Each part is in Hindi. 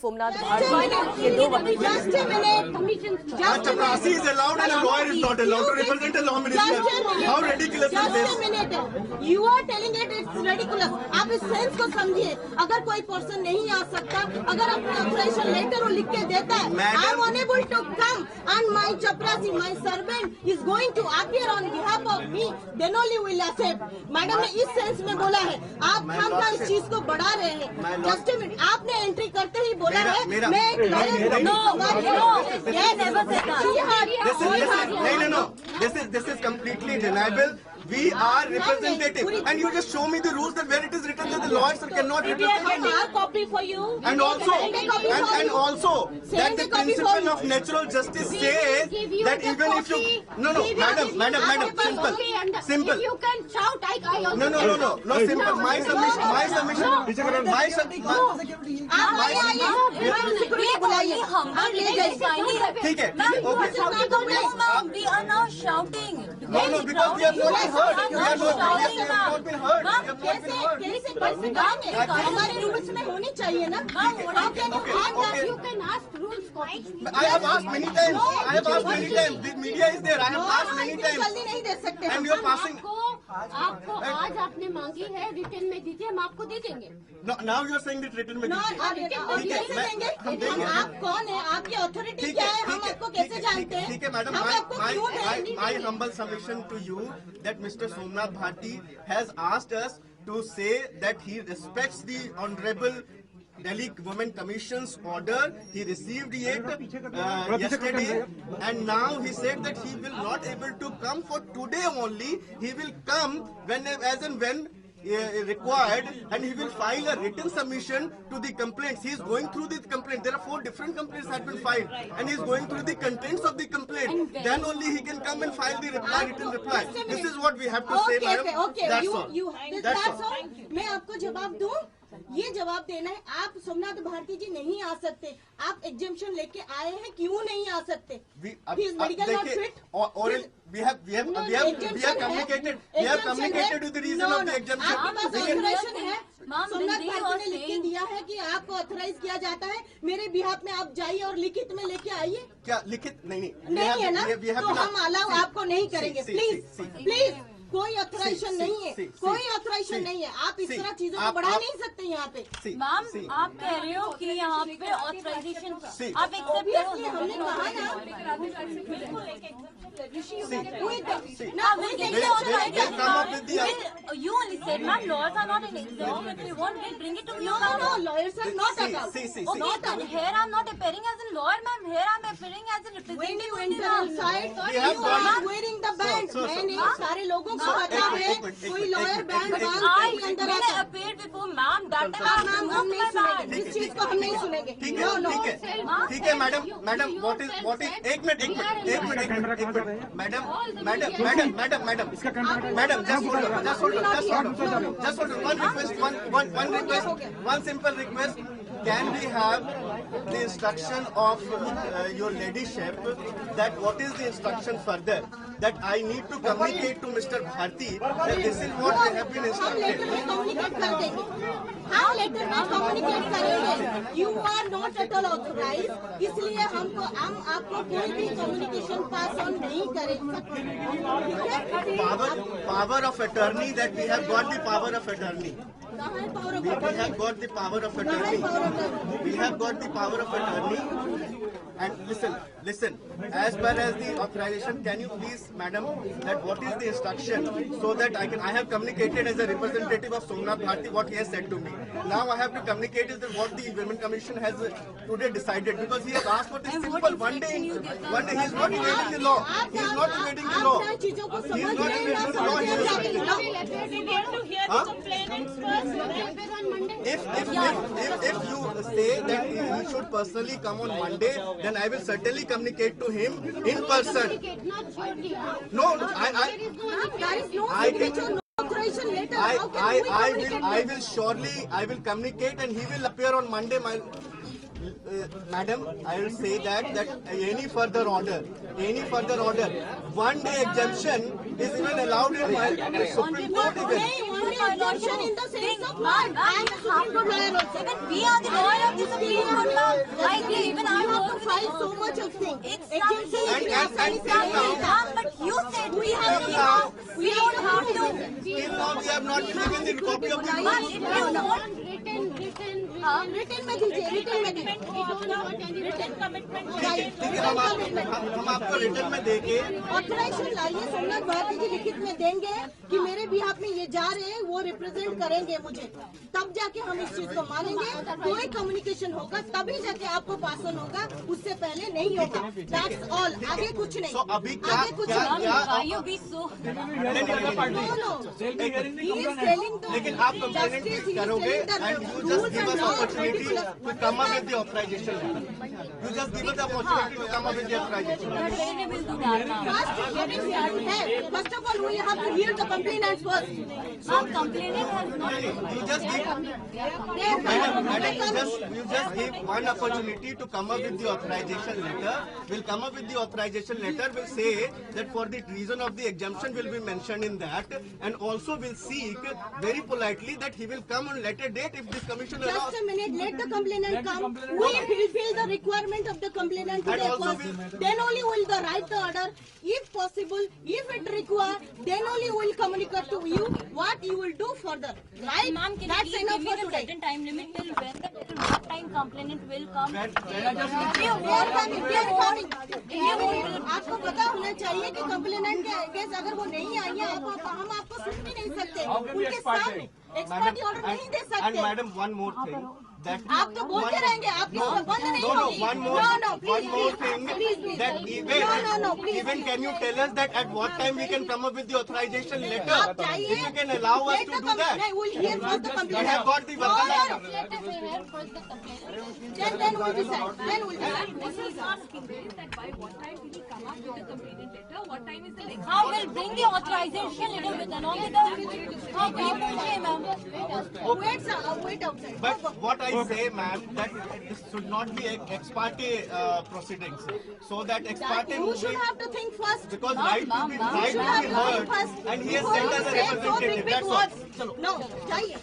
सोमनाथ भारती के 2 वकील। Chaprasi is allowed and a lawyer is not allowed to represent a law minister. How ridiculous is this? You are telling it it's ridiculous. आप इस सेंस को समझिए। अगर कोई पर्सन नहीं आ सकता, अगर अपना ऑथराइजेशन लेटर वो लिख के देता है, I am unable to come and my Chaprasi, my servant is going to appear on behalf of me, then only will accept. Madam ने इस सेंस में बोला है, आप खामखा इस चीज को बढ़ा रहे हैं। जस्ट ए मिनट, आपने एंट्री करते ही बोला है मैं एक lawyer No. This is completely deniable. We are representative, and you just show me the rules that where it is written that the lawyers cannot represent. copy for you. And also that the principle of natural justice says that even if you madam, simple. If you can shout, I also No, simple. My submission. ठीक है, okay. We are now shouting. No, because we have not been heard. We have not been heard. हमारे रूल्स में होनी चाहिए ना। Okay. You can ask rules. I have asked many times. The media is there. I have asked many times. जल्दी नहीं दे सकते। And you are passing. आपको आज आपने मांगी है, रिटर्न में दीजिए, हम आपको दे देंगे। No, now you are saying that written में दीजिए। आप कौन है, आपकी अथॉरिटी क्या है, हम आपको कैसे जानते हैं? ठीक है madam, my humble submission to you that Mr. Somnath Bharti has asked us to say that he respects the Honorable Delhi Women Commission's order. He received it yesterday, and now he said that he will not able to come for today only. He will come as and when required, and he will file a written submission to the complaints. He is going through the complaint. There are 4 different complaints that have been filed, and he is going through the contents of the complaint. Then only he can come and file the written reply. This is what we have to say, madam. That's all. That's all. मैं आपको जवाब दूं? ये जवाब देना है, आप सोमनाथ भारती जी नहीं आ सकते। आप एग्जेम्पशन लेके आए हैं, क्यों नहीं आ सकते? Medical not fit. We have communicated to the reason of the exemption. आपके पास ऑथराइजेशन है, सोमनाथ भारती ने लिख के दिया है कि आपको ऑथराइज किया जाता है, मेरे बिहाफ में आप जाइए और लिखित में लेके आइए। क्या लिखित नहीं है ना, तो हम अलाउ आपको नहीं करेंगे। प्लीज कोई ऑथराइजेशन नहीं है, कोई ऑथराइजेशन नहीं है। आप इस तरह चीजों को बढ़ा नहीं सकते यहाँ पे। मैम, आप कह रहे हो कि यहाँ पे ऑथराइजेशन आप एक्सेप्ट करो। हमने कहा ना, you only said, ma'am, lawyers are not an exemption. If you want, we'll bring it to you. No, lawyers are not allowed. Okay, here I'm not appearing as a lawyer, ma'am. Here I'm appearing as a When representative. you enter inside, you are wearing the band. मैंने सारे लोगों को पता है, कोई lawyer band बांध के अंदर आता है। appeared before, ma'am. That time हाँ मैम, हम नहीं सुनेंगे, इस चीज को हम नहीं सुनेंगे। ठीक है मैडम, what is एक minute madam just hold on, one simple request. Can we have the instruction of your ladyship that what is the instruction further that I need to communicate to Mr. Bharti that this is what they have been हम instructed. लेटर में कम्युनिकेट कर देंगे, हम लेटर में कम्युनिकेट करेंगे। You are not at all authorized, इसलिए हम आपको कोई भी कम्युनिकेशन पास ऑन नहीं करेंगे। Power of attorney, that we have got the power of attorney. We have got the power of attorney. We have got the power of attorney. And listen, as per as the authorization, can you please, madam, that what is the instruction so that I have communicated as a representative of Somnath Bharti what he has said to me. Now I have to communicate is that what the Women Commission has today decided, because he has asked for this simple one day. He is not evading the law. He is not evading the law. He is not evading the law. He is evading the law. If you say that he should personally come on Monday, then I will certainly communicate to him in person. No, I will communicate, and he will appear on Monday. Madam, I will say that any further order, 1 day exemption is even allowed in my Supreme Court even. exemption in the sense of ma'am, I am a Supreme Court lawyer also. Even we are the lawyer of the Supreme Court, ma'am. I agree. Even I You have know. to file so much of things. It's Exemption is and ma'am, but you said we have to. we don't have to. Till now we have not been given the copy of the Ma'am, rules. if you want, return में दीजिए, रिटर्न में दीजिए। written commitment. ठीक है, हम आपको रिटर्न में देंगे। ऑथराइजेशन लाइए, सोमनाथ भारती जी लिखित में देंगे कि मेरे बिहाफ में ये जा रहे हैं, वो रिप्रेजेंट करेंगे मुझे, तब जाके हम इस चीज को मानेंगे। कोई कम्युनिकेशन होगा तभी जाके आपको पास ऑन होगा, उससे पहले नहीं होगा। दैट्स ऑल, आगे कुछ नहीं। So, अभी क्या Why you be so? लेकिन आप कंप्लेंट करोगे and you just give us opportunity to come up with the authorization letter. You just give us the opportunity to come up with the authorization letter. They will do that now. First of all, we have to hear the complainants first. Ma'am, complainant has not. You just give, madam, you just give one opportunity to come up with the authorization letter. We'll come up with the authorization letter. We'll say that for the reason of the exemption will be mentioned in that, and also will seek very politely that he will come on later date if this commission allows. Just a minute, let the complainant come. We fulfill the requirement of the complainant today first. Then only we'll write the order. If possible, if it require, then only we'll communicate to you what you will do further. Right? Ma'am, can That's you enough give me for the today. certain time limit till when till what time complainant will come? आपको पता होना चाहिए कि कंप्लेनेंट के अगेंस्ट अगर वो नहीं आई है, हम आपको सुन भी नहीं सकते, उनके सामने एक्सपर्ट ऑर्डर नहीं दे सकते। And madam, one more thing. That आप तो बोलते रहेंगे, आपकी बंद नहीं होगी। one more thing. That even can you tell us that at what time we can come up with the authorization letter? If you can allow us to do that. We have got the Then we'll decide. This is asking that by what time will he come up with the complainant letter? What time is the next? How will bring the authorization letter with along with the how will you पूछे ma'am? Wait outside. But what I say, ma'am, that this should not be ex parte proceedings. So that ex parte You should have to think first. because right to be heard, and he has sent us a representative. That's all. No, चाहिए.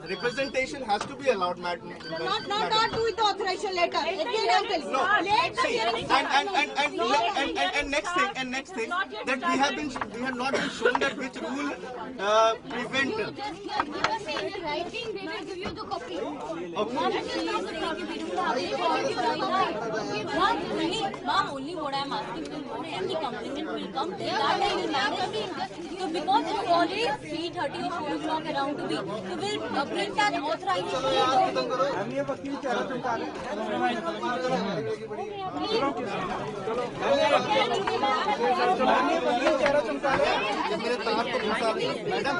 Representation has to be allowed, madam. Not with the authorization letter. Again, I'm telling you. Let the hearing. And next thing that we have not been shown that which rule prevent. writing, they will give you the copy. Ma'am, only what I'm asking till what time the complainant will come till that time will manage. So because it's already 3:30 or 4 o'clock around to be, so we'll bring that authorization letter. मेरे तार तो घुसा दी, मैडम।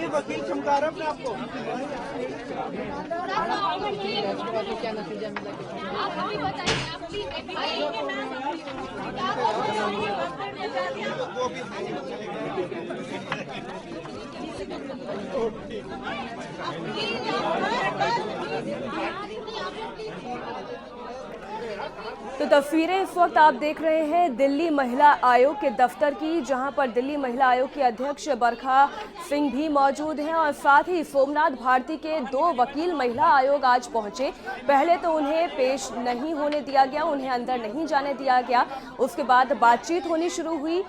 वकील चमका रहे अपने आपको। क्या नतीजा मिला? आप भी बताइए, आप भी तो तस्वीरें इस वक्त आप देख रहे हैं दिल्ली महिला आयोग के दफ्तर की, जहां पर दिल्ली महिला आयोग की अध्यक्ष बरखा सिंह भी मौजूद हैं और साथ ही सोमनाथ भारती के 2 वकील महिला आयोग आज पहुंचे। पहले तो उन्हें पेश नहीं होने दिया गया, उन्हें अंदर नहीं जाने दिया गया, उसके बाद बातचीत होनी शुरू हुई।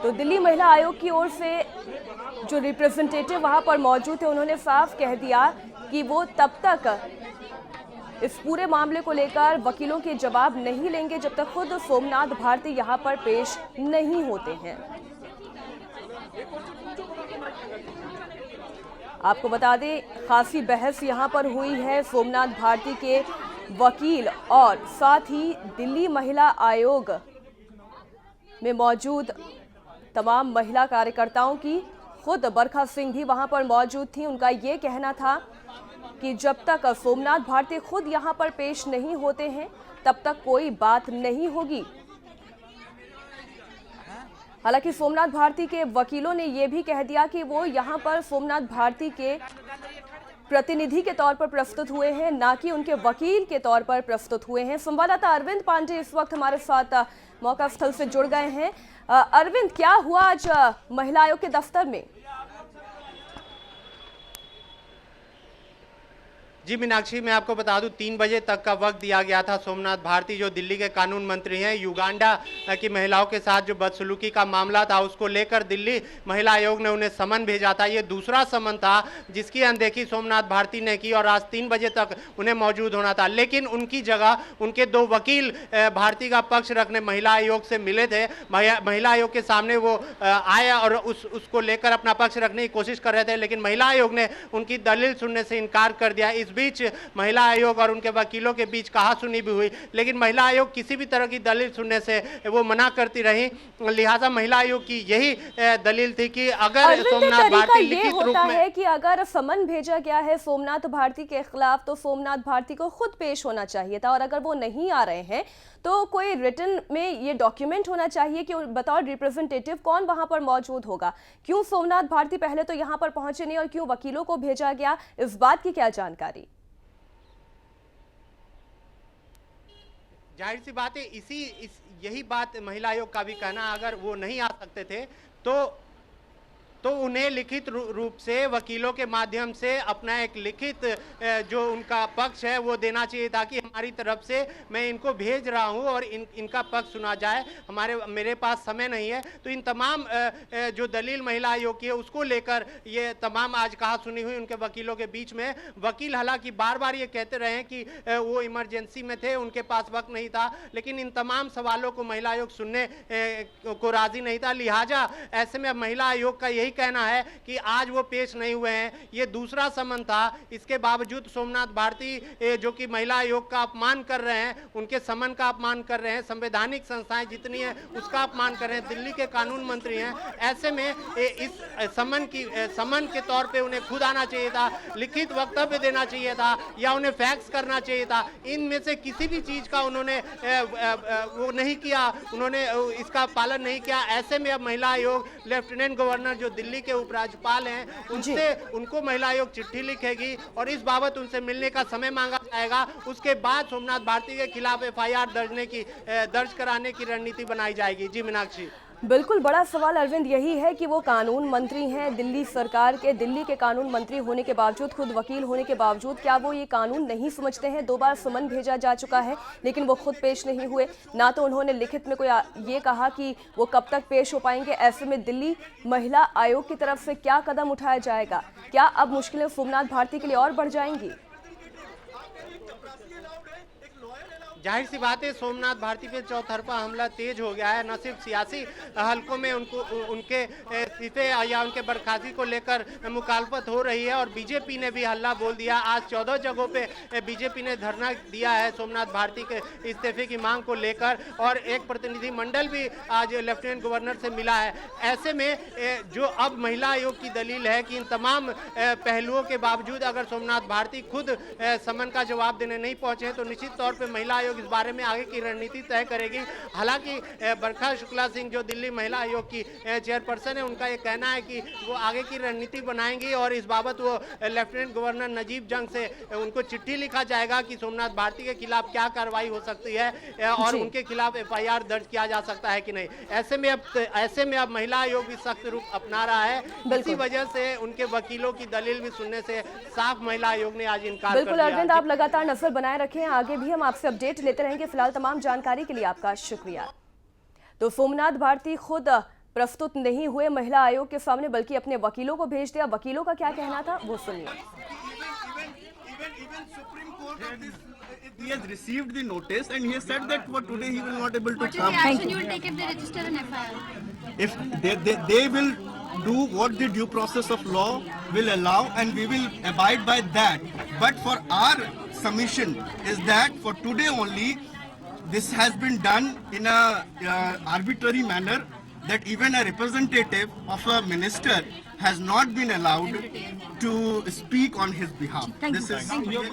तो दिल्ली महिला आयोग की ओर से जो रिप्रेजेंटेटिव वहां पर मौजूद थे, उन्होंने साफ कह दिया कि वो तब तक इस पूरे मामले को लेकर वकीलों के जवाब नहीं लेंगे जब तक खुद सोमनाथ भारती यहां पर पेश नहीं होते हैं। आपको बता दें, खासी बहस यहां पर हुई है सोमनाथ भारती के वकील और साथ ही दिल्ली महिला आयोग में मौजूद तमाम महिला कार्यकर्ताओं की। खुद बरखा सिंह भी वहां पर मौजूद थी। उनका ये कहना था कि जब तक सोमनाथ भारती खुद यहां पर पेश नहीं होते हैं तब तक कोई बात नहीं होगी। हालांकि सोमनाथ भारती के वकीलों ने यह भी कह दिया कि वो यहां पर सोमनाथ भारती के प्रतिनिधि के तौर पर प्रस्तुत हुए हैं, ना कि उनके वकील के तौर पर प्रस्तुत हुए हैं। संवाददाता अरविंद पांडे इस वक्त हमारे साथ मौका स्थल से जुड़ गए हैं। अरविंद, क्या हुआ आज महिला आयोग के दफ्तर में? जी मीनाक्षी, मैं आपको बता दूं 3 बजे तक का वक्त दिया गया था। सोमनाथ भारती जो दिल्ली के कानून मंत्री हैं, युगांडा की महिलाओं के साथ जो बदसलूकी का मामला था उसको लेकर दिल्ली महिला आयोग ने उन्हें समन भेजा था। ये दूसरा समन था जिसकी अनदेखी सोमनाथ भारती ने की और आज 3 बजे तक उन्हें मौजूद होना था। लेकिन उनकी जगह उनके 2 वकील भारती का पक्ष रखने महिला आयोग से मिले थे। महिला आयोग के सामने वो आए और उसको लेकर अपना पक्ष रखने की कोशिश कर रहे थे, लेकिन महिला आयोग ने उनकी दलील सुनने से इनकार कर दिया। इस बीच महिला आयोग और उनके वकीलों के बीच कहासुनी भी हुई, लेकिन महिला आयोग किसी भी तरह की दलील सुनने से वो मना करती रही। लिहाजा महिला आयोग की यही दलील थी कि अगर सोमनाथ भारती लिखित रूप में है कि अगर समन भेजा गया है सोमनाथ भारती के खिलाफ तो सोमनाथ भारती को खुद पेश होना चाहिए था, और अगर वो नहीं आ रहे हैं तो कोई रिटन में ये डॉक्यूमेंट होना चाहिए कि बतौर रिप्रेजेंटेटिव कौन वहां पर मौजूद होगा। क्यों सोमनाथ भारती पहले तो यहां पर पहुंचे नहीं और क्यों वकीलों को भेजा गया, इस बात की क्या जानकारी? जाहिर सी बात है यही बात महिला आयोग का भी कहना, अगर वो नहीं आ सकते थे तो उन्हें लिखित रूप से वकीलों के माध्यम से अपना एक लिखित जो उनका पक्ष है वो देना चाहिए था कि हमारी तरफ से मैं इनको भेज रहा हूं और इनका पक्ष सुना जाए, मेरे पास समय नहीं है। तो इन तमाम जो दलील महिला आयोग की है उसको लेकर ये तमाम आज कहा सुनी हुई उनके वकीलों के बीच में। वकील हालांकि बार बार ये कहते रहे हैं कि वो इमरजेंसी में थे, उनके पास वक्त नहीं था, लेकिन इन तमाम सवालों को महिला आयोग सुनने को राजी नहीं था। लिहाजा ऐसे में महिला आयोग का यही कहना है कि आज वो पेश नहीं हुए हैं। ये दूसरा समन था, इसके बावजूद सोमनाथ भारती जो कि महिला आयोग का अपमान कर रहे हैं, उनके समन का अपमान कर रहे हैं, संवैधानिक संस्थाएं जितनी हैं उसका अपमान कर रहे हैं, दिल्ली के कानून मंत्री हैं। ऐसे में इस समन के तौर पे उन्हें खुद आना चाहिए था, लिखित वक्तव्य देना चाहिए था, या उन्हें फैक्स करना चाहिए था। इनमें से किसी भी चीज का उन्होंने वो नहीं किया, उन्होंने इसका पालन नहीं किया। ऐसे में अब महिला आयोग लेफ्टिनेंट गवर्नर जो दिल्ली के उपराज्यपाल हैं उनको महिला आयोग चिट्ठी लिखेगी और इस बाबत उनसे मिलने का समय मांगा जाएगा। उसके बाद सोमनाथ भारती के खिलाफ एफआईआर दर्ज कराने की रणनीति बनाई जाएगी। जी मीनाक्षी, बिल्कुल बड़ा सवाल अरविंद यही है कि वो कानून मंत्री हैं दिल्ली सरकार के, दिल्ली के कानून मंत्री होने के बावजूद, खुद वकील होने के बावजूद क्या वो ये कानून नहीं समझते हैं? 2 बार समन भेजा जा चुका है लेकिन वो खुद पेश नहीं हुए, ना तो उन्होंने लिखित में कोई ये कहा कि वो कब तक पेश हो पाएंगे। ऐसे में दिल्ली महिला आयोग की तरफ से क्या कदम उठाया जाएगा? क्या अब मुश्किलें सोमनाथ भारती के लिए और बढ़ जाएंगी? जाहिर सी बात है सोमनाथ भारती पे चौतरफा हमला तेज हो गया है। न सिर्फ सियासी हलकों में उनके इस्तीफे या उनके बर्खास्तगी को लेकर मुखालफत हो रही है और बीजेपी ने भी हल्ला बोल दिया। आज 14 जगहों पे बीजेपी ने धरना दिया है सोमनाथ भारती के इस्तीफे की मांग को लेकर, और एक प्रतिनिधि मंडल भी आज लेफ्टिनेंट गवर्नर से मिला है। ऐसे में जो अब महिला आयोग की दलील है कि इन तमाम पहलुओं के बावजूद अगर सोमनाथ भारती खुद समन का जवाब देने नहीं पहुंचे तो निश्चित तौर पर महिला आयोग इस बारे में आगे की रणनीति तय करेगी। हालांकि बरखा शुक्ला सिंह जो दिल्ली महिला आयोग की चेयरपर्सन है, उनका ये कहना है कि वो आगे की रणनीति बनाएंगी और इस बाबत वो लेफ्टिनेंट गवर्नर नजीब जंग से उनको चिट्ठी लिखा जाएगा कि सोमनाथ भारती के खिलाफ क्या कार्रवाई हो सकती है और उनके खिलाफ एफआईआर दर्ज किया जा सकता है कि नहीं। ऐसे में अब महिला आयोग भी सख्त रुख अपना रहा है। इसी वजह से उनके वकीलों की दलील भी सुनने से साफ महिला आयोग ने आज इनकार कर दिया। बिल्कुल अरविंद, आप लगातार नजर बनाए रखें, आगे भी हम आपसे अपडेट लेते रहेंगे। फिलहाल तमाम जानकारी के लिए आपका शुक्रिया। तो सोमनाथ भारती खुद प्रस्तुत नहीं हुए महिला आयोग के सामने, बल्कि अपने वकीलों को भेज दिया। वकीलों का क्या कहना था वो सुनिए। He has received the notice and he has said that for today he will not able to come. What is the action you will take if they register an FIR? If they will do what the due process of law will allow and we will abide by that. But for our submission is that for today only this has been done in a arbitrary manner, that even a representative of a minister has not been allowed to speak on his behalf. Thank you.